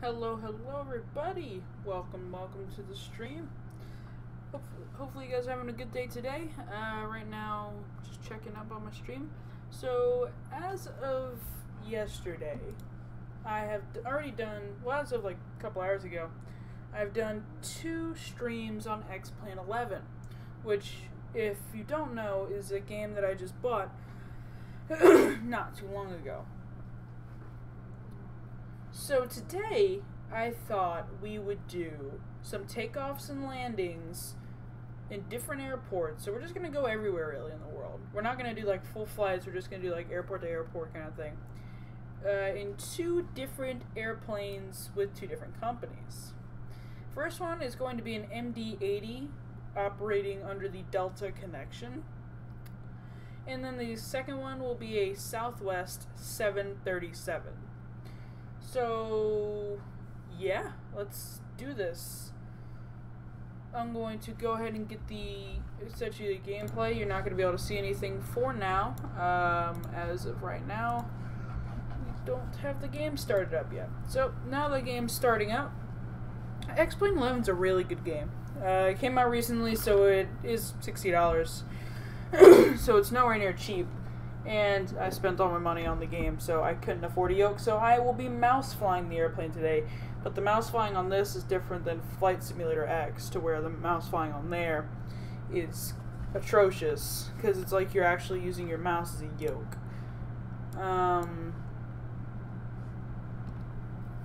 Hello everybody. Welcome to the stream. Hopefully you guys are having a good day today. Right now, just checking up on my stream. So, as of yesterday, I have already done, well, as of like a couple hours ago, I've done 2 streams on X-Plane 11, which, if you don't know, is a game that I just bought not too long ago. So today, I thought we would do some takeoffs and landings in different airports. So we're just going to go everywhere, really, in the world. We're not going to do, like, full flights. We're just going to do, like, airport to airport kind of thing. In 2 different airplanes with 2 different companies. First one is going to be an MD-80 operating under the Delta connection. And then the second one will be a Southwest 737. So, yeah, let's do this. I'm going to go ahead and get essentially the gameplay. You're not going to be able to see anything for now. As of right now, we don't have the game started up yet. So, now the game's starting up. X-Plane 11's a really good game. It came out recently, so it is $60. So it's nowhere near cheap. And I spent all my money on the game, so I couldn't afford a yoke, so I will be mouse flying the airplane today. But the mouse flying on this is different than Flight Simulator X, to where the mouse flying on there is atrocious, because it's like you're actually using your mouse as a yoke.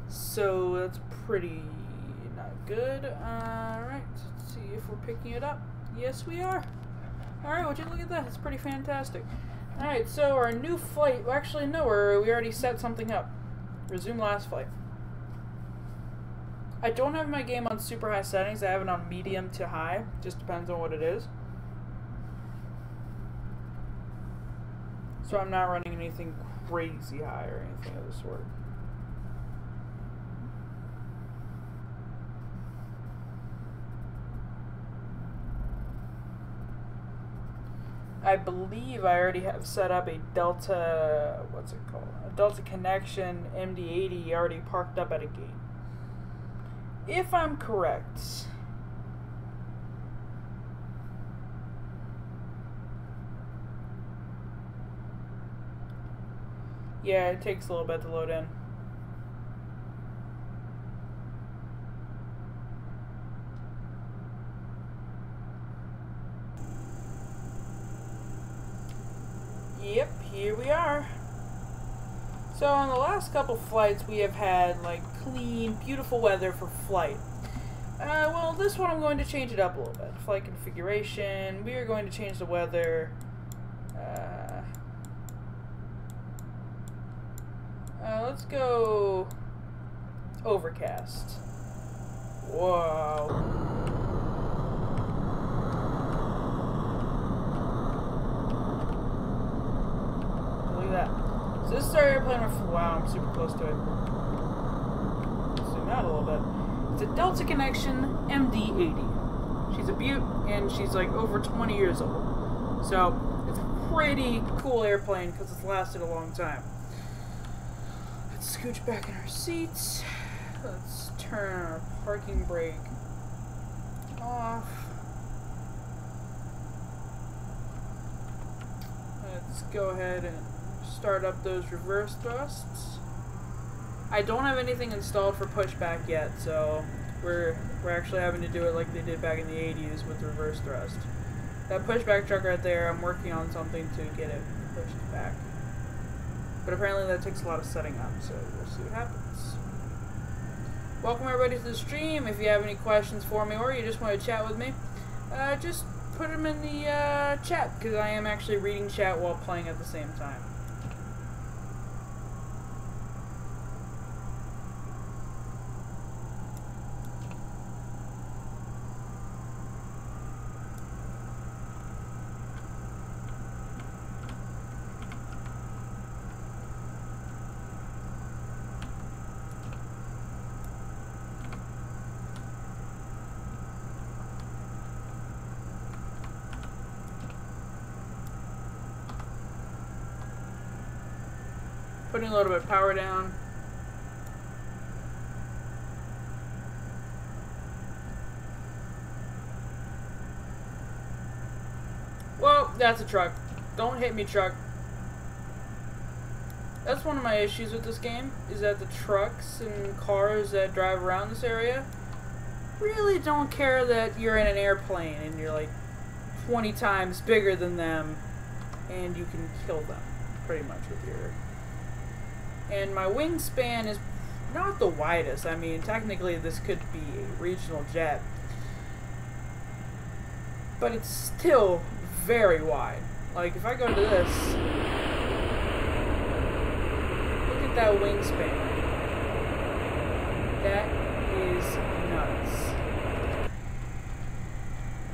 So that's pretty not good. Alright, let's see if we're picking it up. Yes, we are. Alright, would you look at that? It's pretty fantastic. Alright, so our new flight, well, actually no, we already set something up. Resume last flight. I don't have my game on super high settings, I have it on medium to high, just depends on what it is. So I'm not running anything crazy high or anything of the sort. I believe I already have set up a Delta, what's it called? A Delta Connection MD-80 already parked up at a gate. If I'm correct. Yeah, it takes a little bit to load in. Yep, here we are. So on the last couple flights we have had like clean, beautiful weather for flight. Well, this one I'm going to change it up a little bit. Flight configuration, we are going to change the weather. Let's go overcast. Whoa. That. So this is our airplane. Wow, I'm super close to it. Zoom out a little bit. It's a Delta Connection MD-80. She's a beaut, and she's like over 20 years old. So it's a pretty cool airplane because it's lasted a long time. Let's scooch back in our seats. Let's turn our parking brake off. Let's go ahead and start up those reverse thrusts. I don't have anything installed for pushback yet, so we're actually having to do it like they did back in the 80s with reverse thrust. That pushback truck right there, I'm working on something to get it pushed back. But apparently that takes a lot of setting up, so we'll see what happens. Welcome everybody to the stream. If you have any questions for me or you just want to chat with me, just put them in the chat, because I am actually reading chat while playing at the same time. Putting a little bit of power down. That's a truck. Don't hit me, truck. That's one of my issues with this game, is that the trucks and cars that drive around this area really don't care that you're in an airplane and you're like 20 times bigger than them and you can kill them pretty much with your... And my wingspan is not the widest. I mean, technically this could be a regional jet, but it's still very wide. Like, if I go to this, look at that wingspan. That is nuts.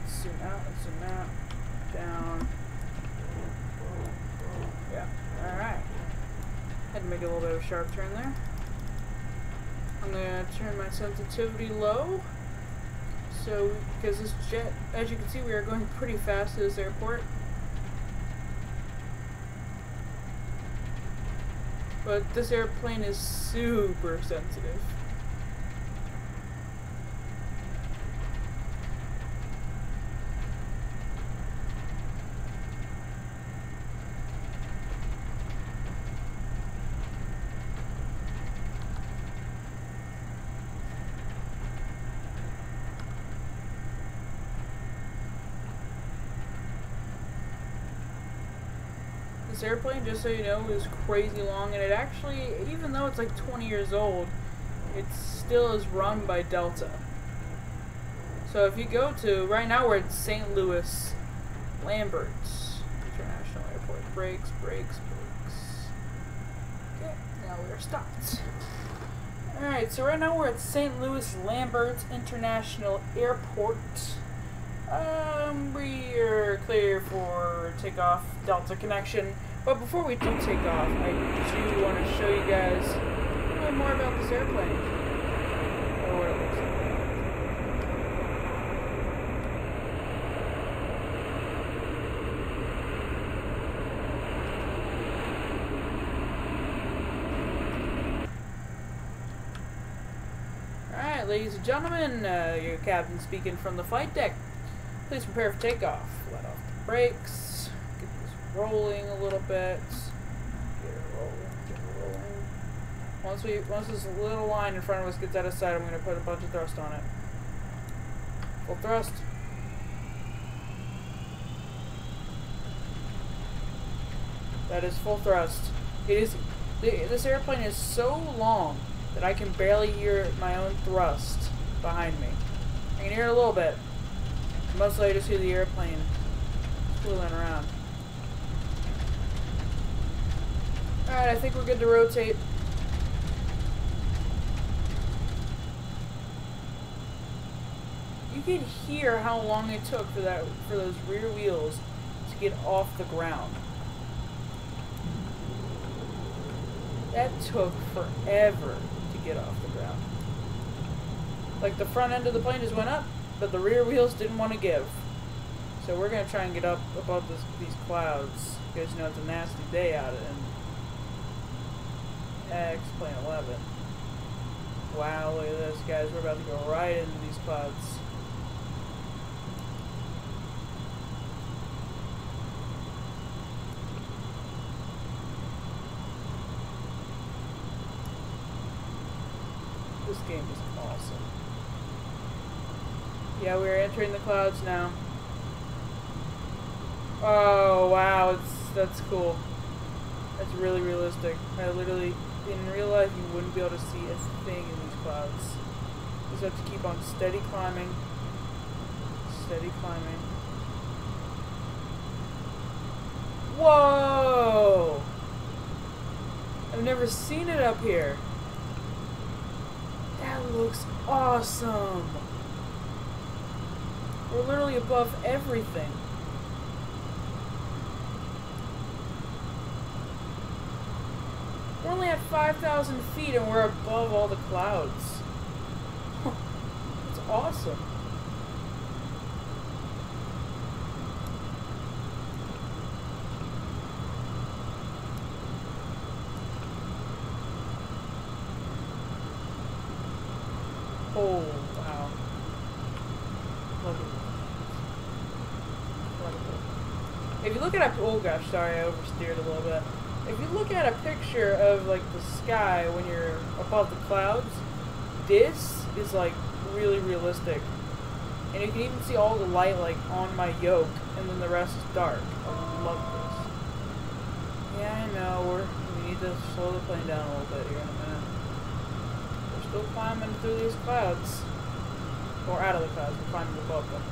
Let's zoom out, down. Yeah, alright. Had to make a little bit of a sharp turn there. I'm gonna turn my sensitivity low. So, because this jet, as you can see, we are going pretty fast to this airport. But this airplane is super sensitive. This airplane, just so you know, is crazy long, and it actually, even though it's like 20 years old, it still is run by Delta. So if you go to, right now we're at St. Louis Lambert International Airport. Brakes. Okay, now we are stopped. Alright, so right now we're at St. Louis Lambert International Airport. We're clear for takeoff, Delta connection. But before we do take off, I do want to show you guys a little more about this airplane. Or what it looks like. Alright, ladies and gentlemen, your captain speaking from the flight deck. Please prepare for takeoff. Let off the brakes. Get this rolling a little bit. Get it rolling. Once this little line in front of us gets out of sight, I'm going to put a bunch of thrust on it. Full thrust. That is full thrust. This airplane is so long that I can barely hear my own thrust behind me. I can hear it a little bit. Mostly I just hear the airplane fooling around. Alright, I think we're good to rotate. You can hear how long it took for those rear wheels to get off the ground. That took forever to get off the ground. Like, the front end of the plane just went up, but the rear wheels didn't want to give. So we're going to try and get up above these clouds, because, you know, it's a nasty day out in X-Plane 11. Wow, look at this, guys. We're about to go right into these clouds. This game is awesome. Yeah, we're entering the clouds now. Oh, wow, that's cool. That's really realistic. I literally, in real life, you wouldn't be able to see a thing in these clouds. You just have to keep on steady climbing. Steady climbing. Whoa! I've never seen it up here. That looks awesome. We're literally above everything. We're only at 5,000 feet and we're above all the clouds. It's awesome. Oh, wow. Look at that. Incredible. If you look at a, oh gosh, sorry, I oversteered a little bit. If you look at a picture of like the sky when you're above the clouds, this is like really realistic. And you can even see all the light like on my yoke, and then the rest is dark. I love this. Yeah, I know, we need to slow the plane down a little bit here in a minute. We're still climbing through these clouds. Or out of the clouds, we're climbing above them.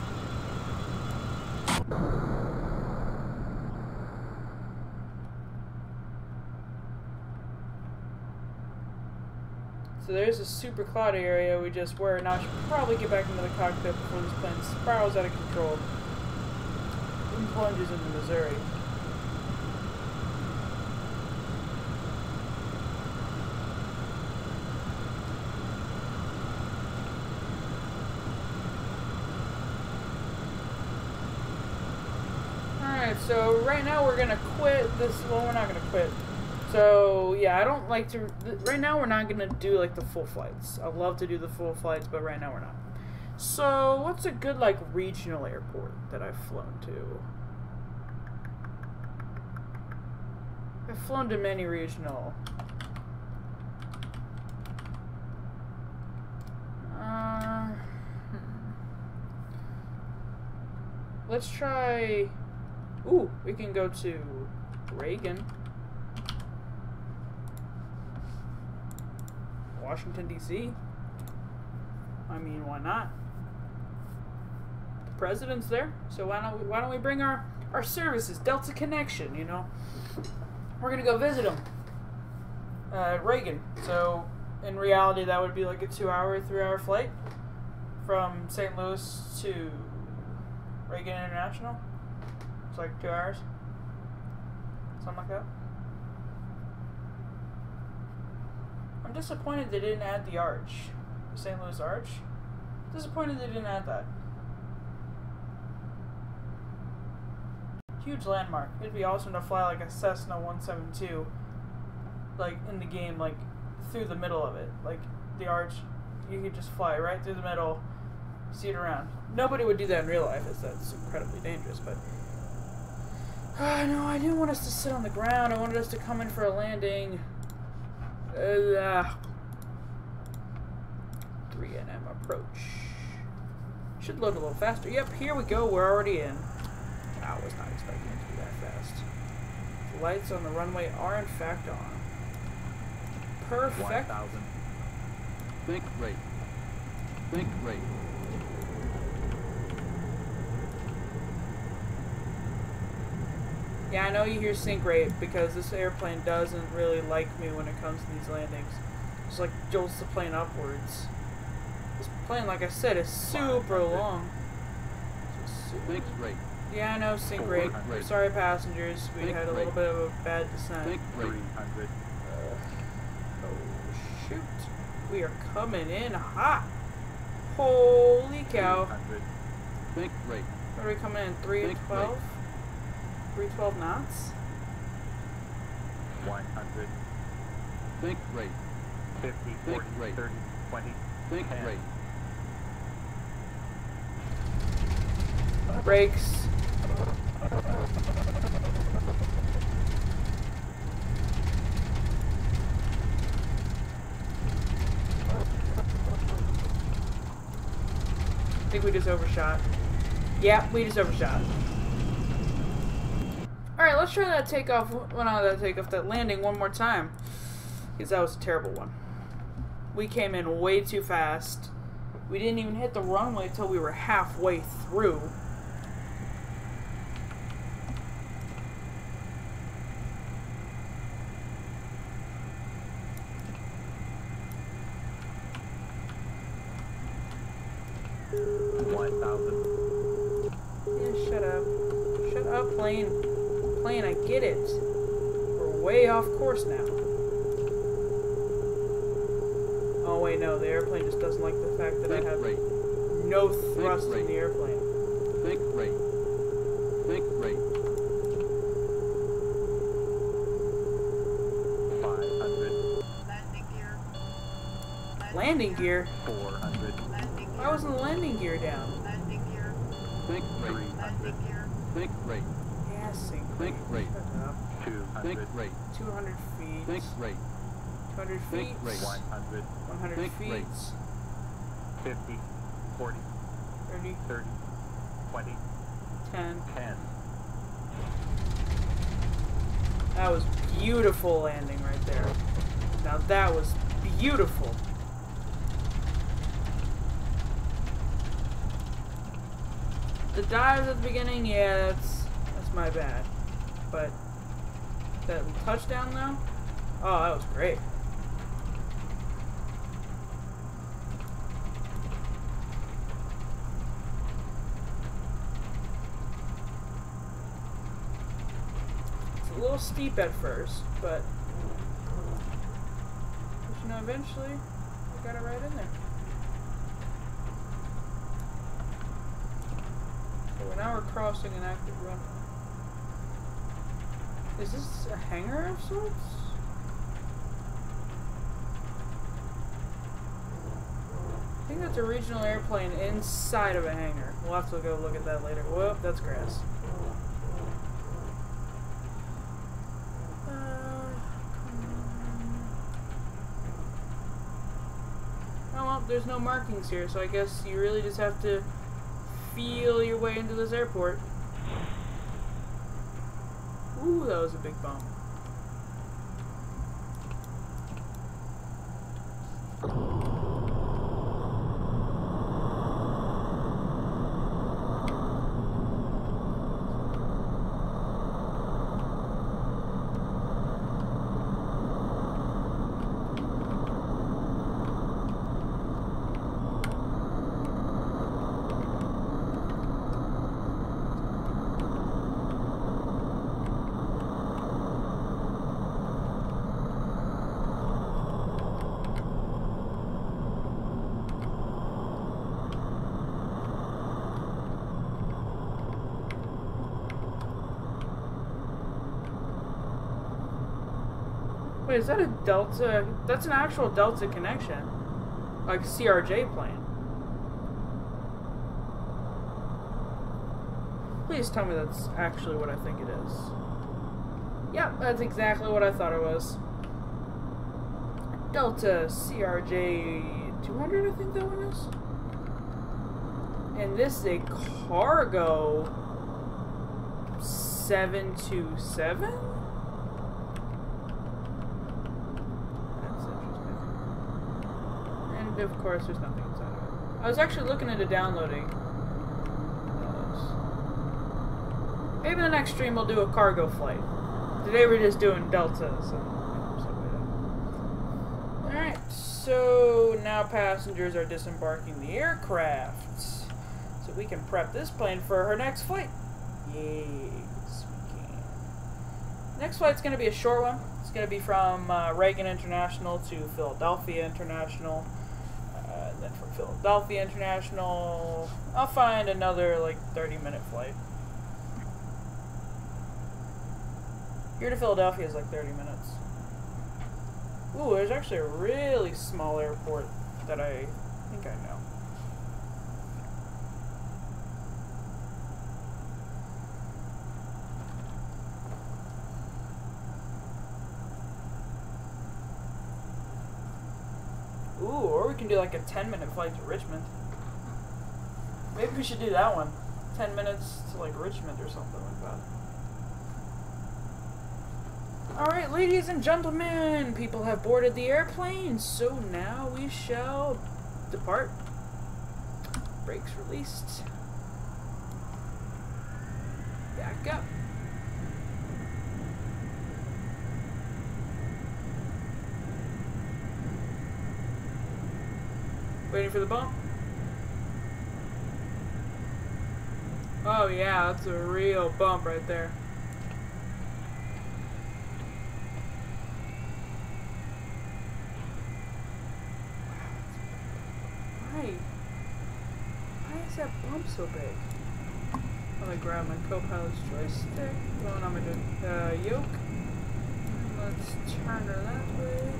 So there's a super cloudy area we just were. Now I should probably get back into the cockpit before this plane spirals out of control and plunges into Missouri. Alright, so right now we're gonna quit this. Well, we're not gonna quit. So, yeah, I don't like to... Right now, we're not going to do, like, the full flights. I'd love to do the full flights, but right now we're not. So, what's a good, like, regional airport that I've flown to? I've flown to many regional. Let's try... Ooh, we can go to Reagan. Washington, D.C. I mean, why not? The president's there, so why don't we bring our services, Delta Connection, you know? We're gonna go visit him at Reagan. So, in reality, that would be like a 2-hour, 3-hour flight from St. Louis to Reagan International. It's like 2 hours, something like that. I'm disappointed they didn't add the arch. The St. Louis Arch. Disappointed they didn't add that. Huge landmark. It'd be awesome to fly like a Cessna 172, like in the game, like through the middle of it. Like the arch, you could just fly right through the middle, see it around. Nobody would do that in real life, as that's incredibly dangerous, but... no, I didn't want us to sit on the ground. I wanted us to come in for a landing. 3NM approach. Should load a little faster. Yep, here we go. We're already in. I was not expecting it to be that fast. The lights on the runway are in fact on. Perfect. 1,000. Think rate. Think rate. Yeah, I know you hear sync rate because this airplane doesn't really like me when it comes to these landings. Just like jolts the plane upwards. This plane, like I said, is super long. Sync rate. Yeah, I know sync rate. Sorry, passengers. We had a little bit of a bad descent. Think rate. 300. Oh shoot! We are coming in hot. Holy cow! 300. Think rate. What are we coming in? 312. 312 knots? 100. Think rate. 50, 40, 30, 20. Think 10. Rate. Brakes. I think we just overshot. Yeah, we just overshot. Alright, let's try that takeoff, well not that takeoff, that landing one more time. Because that was a terrible one. We came in way too fast. We didn't even hit the runway until we were halfway through. Yeah, shut up. Shut up, plane. Plane, I get it. We're way off course now. Oh wait, no, the airplane just doesn't like the fact that I have no thrust in the airplane. Think rate. Think rate. 500. Landing gear. Landing gear? 400. Landing gear. Why wasn't the landing gear down? Landing gear. Think rate. Landing gear. Think rate. Yeah, sink Think rate. Shut up. 200. Think rate. 200 feet. Think rate. 200 feet. Think rate. 100. 100 Think feet. rate. 50, 40, 30, 30, 20, 10. 10. That was beautiful landing right there. Now that was beautiful. The dives at the beginning, yeah, that's my bad. But that touchdown though? Oh, that was great. It's a little steep at first, but you know, eventually we got it right in there. So now we're crossing an active runway. Is this a hangar of sorts? I think that's a regional airplane inside of a hangar. We'll have to go look at that later. Whoop, that's grass. Oh well, there's no markings here, so I guess you really just have to feel your way into this airport. Ooh, that was a big bump. Wait, is that a Delta? That's an actual Delta connection. Like a CRJ plane. Please tell me that's actually what I think it is. Yep, that's exactly what I thought it was. Delta CRJ 200, I think that one is. And this is a cargo 727? Of course, there's nothing inside of it. I was actually looking into downloading those. Maybe the next stream we'll do a cargo flight. Today we're just doing Delta, so alright, so now passengers are disembarking the aircraft. So we can prep this plane for her next flight. Yes, we can. Next flight's going to be a short one. It's going to be from Reagan International to Philadelphia International. Then from Philadelphia International, I'll find another like 30-minute flight. Here to Philadelphia is like 30 minutes. Ooh, there's actually a really small airport that I think I know. Ooh, or we can do like a 10-minute flight to Richmond. Maybe we should do that one. 10 minutes to like Richmond or something like that. Alright, ladies and gentlemen, people have boarded the airplane, so now we shall depart. Brakes released. Back up. Waiting for the bump. Oh yeah, that's a real bump right there. Why is that bump so big? Let me grab my co-pilot's joystick. What am I doing? Yoke. Let's turn her that way.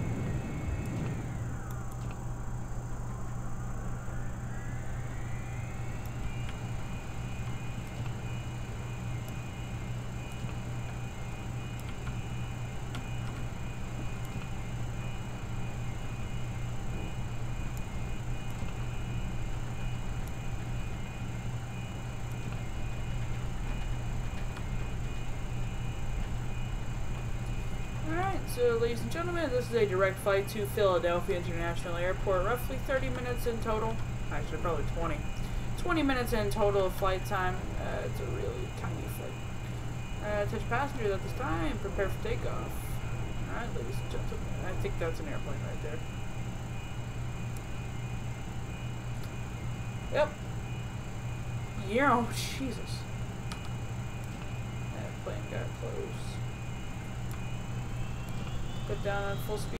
So, ladies and gentlemen, this is a direct flight to Philadelphia International Airport. Roughly 30 minutes in total. Actually, probably 20. 20 minutes in total of flight time. It's a really tiny flight. Touch passengers at this time. Prepare for takeoff. Alright, ladies and gentlemen. I think that's an airplane right there. Yep. Yeah, oh, Jesus. That plane got close. Put down on full speed.